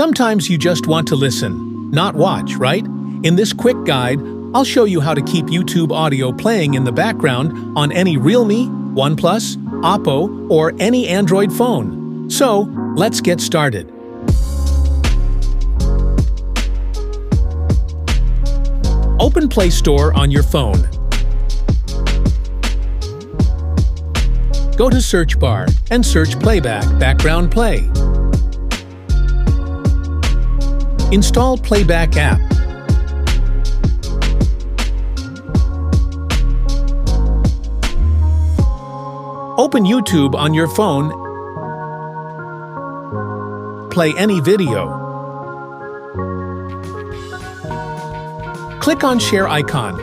Sometimes you just want to listen, not watch, right? In this quick guide, I'll show you how to keep YouTube audio playing in the background on any Realme, OnePlus, Oppo, or any Android phone. So, let's get started. Open Play Store on your phone. Go to search bar and search Playback Background Play. Install Playback app. Open YouTube on your phone. Play any video. Click on Share icon.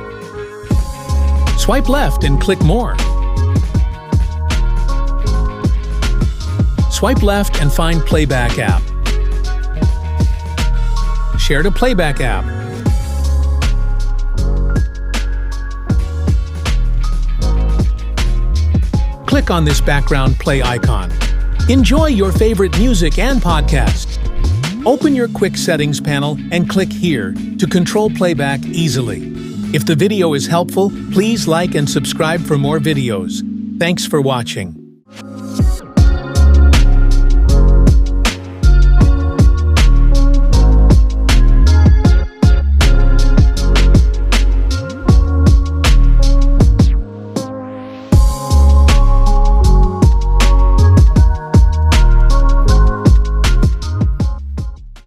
Swipe left and click More. Swipe left and find Playback app. Share to Playback app. Click on this background play icon. Enjoy your favorite music and podcasts. Open your quick settings panel and click here to control playback easily. If the video is helpful, please like and subscribe for more videos. Thanks for watching.